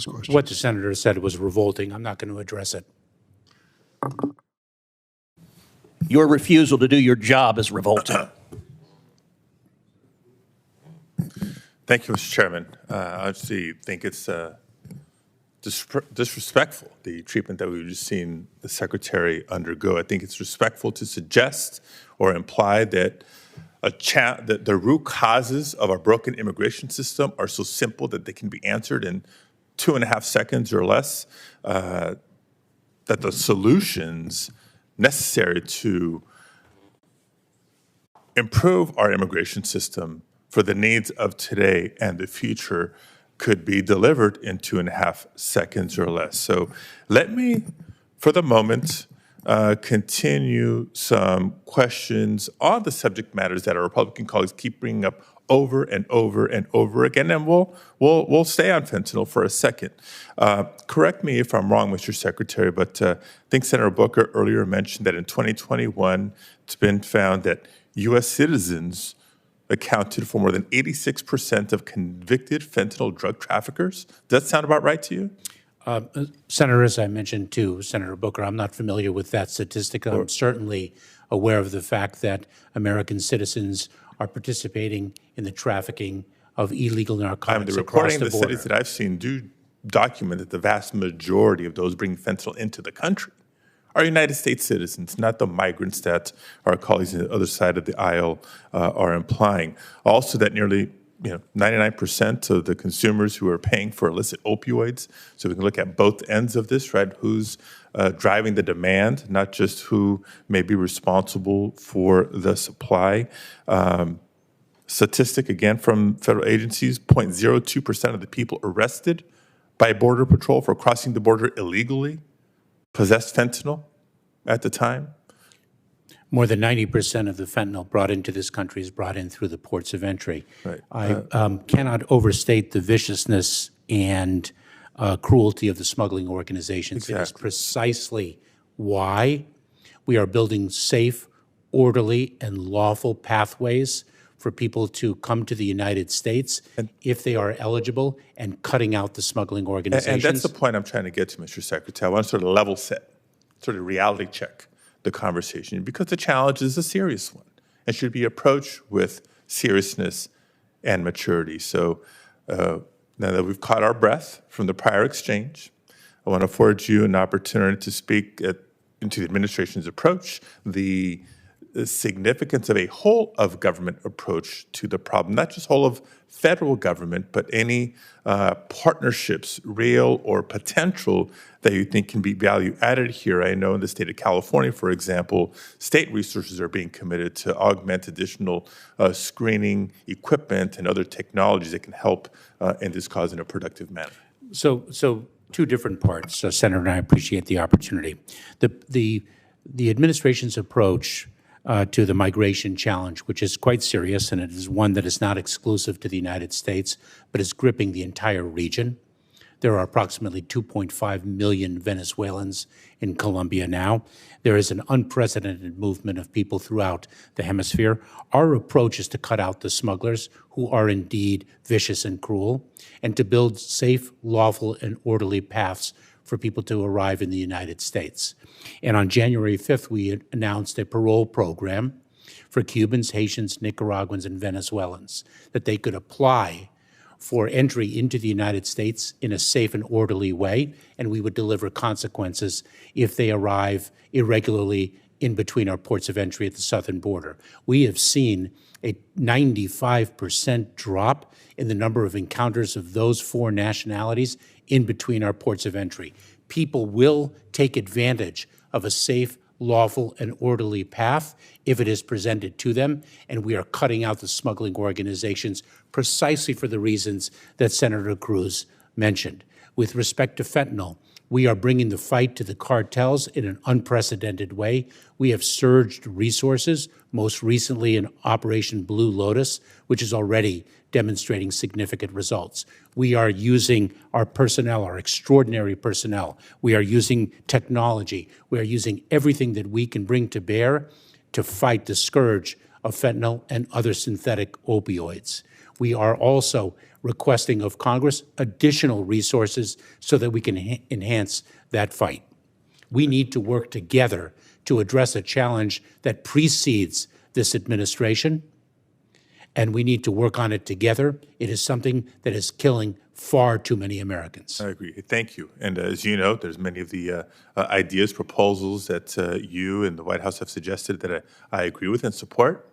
those questions. What the senator said was revolting. I'm not going to address it. Your refusal to do your job is revolting. Thank you, Mr. Chairman. I obviously think it's disrespectful, the treatment that we've just seen the Secretary undergo. I think it's respectful to suggest or imply that that the root causes of our broken immigration system are so simple that they can be answered in 2.5 seconds or less, that the solutions necessary to improve our immigration system for the needs of today and the future could be delivered in 2.5 seconds or less. So let me, for the moment, continue some questions on the subject matters that our Republican colleagues keep bringing up over and over and over again, and we'll stay on fentanyl for a second. Correct me if I'm wrong, Mr. Secretary, but I think Senator Booker earlier mentioned that in 2021, it's been found that U.S. citizens accounted for more than 86% of convicted fentanyl drug traffickers. Does that sound about right to you? Senator, as I mentioned to Senator Booker, I'm not familiar with that statistic. I'm certainly aware of the fact that American citizens are participating in the trafficking of illegal narcotics the across reporting the of the border. studies that I've seen do document that the vast majority of those bringing fentanyl into the country are United States citizens, not the migrants that our colleagues on the other side of the aisle are implying. Also, that nearly 99% of the consumers who are paying for illicit opioids, so we can look at both ends of this, right? Who's driving the demand, not just who may be responsible for the supply. Statistic, again, from federal agencies, 0.02% of the people arrested by Border Patrol for crossing the border illegally possessed fentanyl at the time. More than 90% of the fentanyl brought into this country is brought in through the ports of entry. Right. I cannot overstate the viciousness and cruelty of the smuggling organizations. Exactly. It is precisely why we are building safe, orderly, and lawful pathways for people to come to the United States if they are eligible, and cutting out the smuggling organizations. And that's the point I'm trying to get to, Mr. Secretary. I want to sort of level set, sort of reality check the conversation, because the challenge is a serious one and should be approached with seriousness and maturity. So now that we've caught our breath from the prior exchange, I want to afford you an opportunity to speak into the administration's approach, the significance of a whole of government approach to the problem, not just whole of federal government, but any partnerships, real or potential, that you think can be value added here. I know in the state of California, for example, state resources are being committed to augment additional screening equipment and other technologies that can help in this cause in a productive manner. So two different parts, Senator, and I appreciate the opportunity. The administration's approach to the migration challenge, which is quite serious, and it is one that is not exclusive to the United States, but is gripping the entire region. There are approximately 2.5 million Venezuelans in Colombia now. There is an unprecedented movement of people throughout the hemisphere. Our approach is to cut out the smugglers, who are indeed vicious and cruel, and to build safe, lawful, and orderly paths for people to arrive in the United States. And on January 5th, we announced a parole program for Cubans, Haitians, Nicaraguans, and Venezuelans, that they could apply for entry into the United States in a safe and orderly way, and we would deliver consequences if they arrive irregularly in between our ports of entry at the southern border. We have seen a 95% drop in the number of encounters of those four nationalities in between our ports of entry. People will take advantage of a safe, lawful, and orderly path if it is presented to them, and we are cutting out the smuggling organizations precisely for the reasons that Senator Cruz mentioned. With respect to fentanyl, we are bringing the fight to the cartels in an unprecedented way. We have surged resources, most recently in Operation Blue Lotus, which is already demonstrating significant results. We are using our personnel, our extraordinary personnel. We are using technology. We are using everything that we can bring to bear to fight the scourge of fentanyl and other synthetic opioids. we are also requesting of Congress additional resources so that we can enhance that fight. We need to work together to address a challenge that precedes this administration, and we need to work on it together. It is something that is killing far too many Americans. I agree. Thank you. And as you know, there's many of the ideas, proposals that you and the White House have suggested that I agree with and support,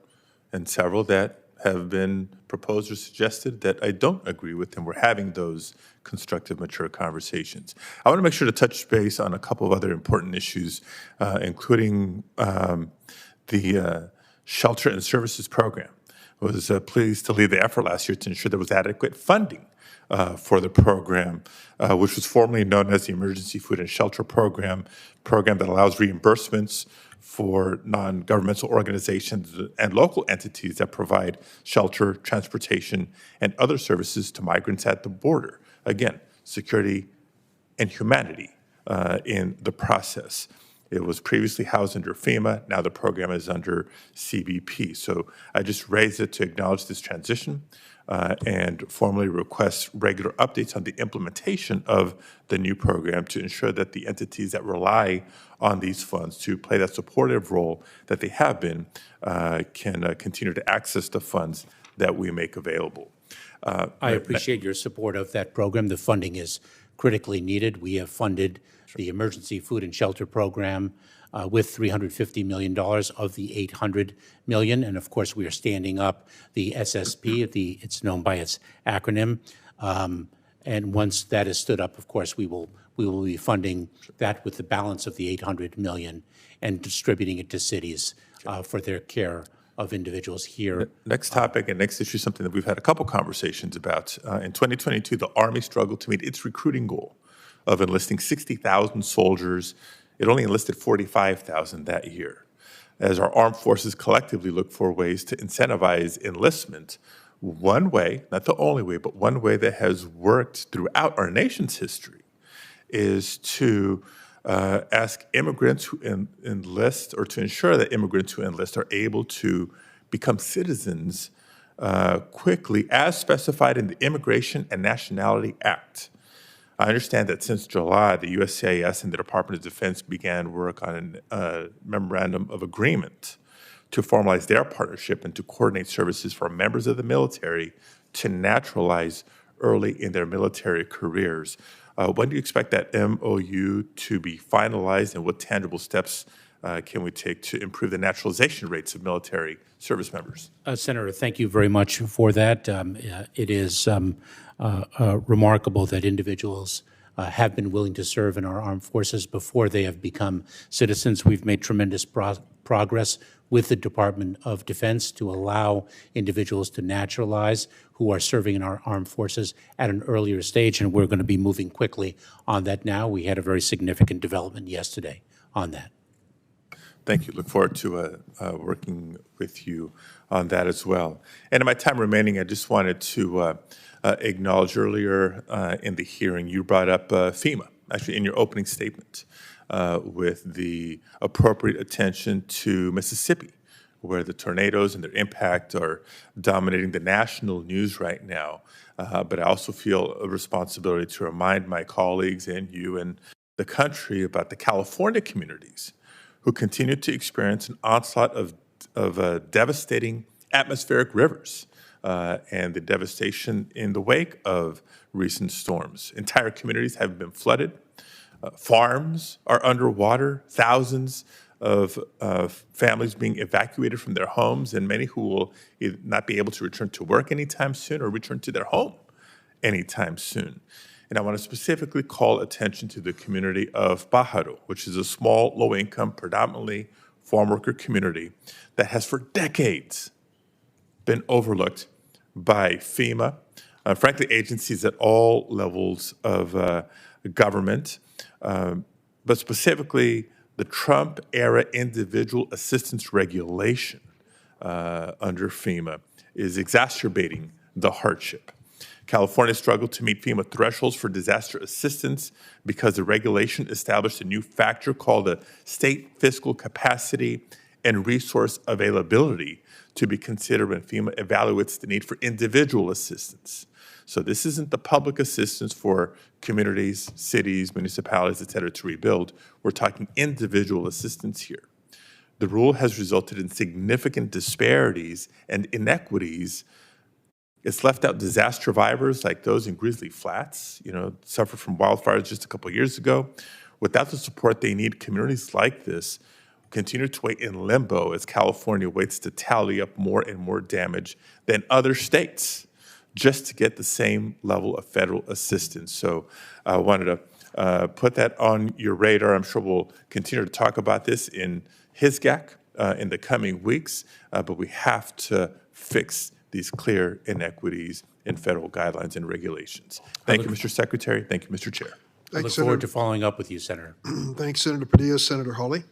and several that have been proposed or suggested that I don't agree with, and we're having those constructive, mature conversations. I want to make sure to touch base on a couple of other important issues, including the Shelter and Services Program. I was pleased to lead the effort last year to ensure there was adequate funding for the program, which was formerly known as the Emergency Food and Shelter Program that allows reimbursements for non-governmental organizations and local entities that provide shelter, transportation, and other services to migrants at the border. Again, security and humanity in the process. It was previously housed under FEMA. Now the program is under CBP. So I just raised it to acknowledge this transition and formally request regular updates on the implementation of the new program to ensure that the entities that rely on these funds to play that supportive role that they have been can continue to access the funds that we make available. I appreciate your support of that program. The funding is critically needed. We have funded the Emergency Food and Shelter Program with $350 million of the $800 million. And of course, we are standing up the SSP, it's known by its acronym. And once that is stood up, of course, we will be funding that with the balance of the $800 million and distributing it to cities for their care of individuals here. Next topic and next issue, something that we've had a couple conversations about. In 2022, the Army struggled to meet its recruiting goal of enlisting 60,000 soldiers. It only enlisted 45,000 that year. As our armed forces collectively look for ways to incentivize enlistment, one way, not the only way, but one way that has worked throughout our nation's history is to ask immigrants who enlist, or to ensure that immigrants who enlist are able to become citizens quickly as specified in the Immigration and Nationality Act. I understand that since July, the USCIS and the Department of Defense began work on a memorandum of agreement to formalize their partnership and to coordinate services for members of the military to naturalize early in their military careers. When do you expect that MOU to be finalized, and what tangible steps can we take to improve the naturalization rates of military service members? Senator, thank you very much for that. It is remarkable that individuals have been willing to serve in our armed forces before they have become citizens. We've made tremendous progress with the Department of Defense to allow individuals to naturalize who are serving in our armed forces at an earlier stage, and we're going to be moving quickly on that now. We had a very significant development yesterday on that. Thank you. Look forward to working with you on that as well. And in my time remaining, I just wanted to acknowledge earlier in the hearing, you brought up FEMA, actually in your opening statement, with the appropriate attention to Mississippi, where the tornadoes and their impact are dominating the national news right now. But I also feel a responsibility to remind my colleagues and you and the country about the California communities who continue to experience an onslaught of devastating atmospheric rivers and the devastation in the wake of recent storms. Entire communities have been flooded. Farms are underwater. Thousands of families being evacuated from their homes, and many who will either not be able to return to work anytime soon or return to their home anytime soon. And I want to specifically call attention to the community of Pájaro, which is a small, low-income, predominantly farm worker community that has for decades been overlooked by FEMA, frankly, agencies at all levels of government, but specifically the Trump-era individual assistance regulation under FEMA is exacerbating the hardship. California struggled to meet FEMA thresholds for disaster assistance because the regulation established a new factor called the state fiscal capacity and resource availability to be considered when FEMA evaluates the need for individual assistance. So this isn't the public assistance for communities, cities, municipalities, et cetera, to rebuild. We're talking individual assistance here. The rule has resulted in significant disparities and inequities. It's left out disaster survivors like those in Grizzly Flats, suffered from wildfires just a couple years ago. Without the support they need, communities like this continue to wait in limbo as California waits to tally up more and more damage than other states just to get the same level of federal assistance. So I wanted to put that on your radar. I'm sure we'll continue to talk about this in HISGAC in the coming weeks, but we have to fix these clear inequities in federal guidelines and regulations. Thank you, Mr. Secretary. Thank you, Mr. Chair. I look forward to following up with you, Senator. Thanks, Senator Padilla. Senator Hawley.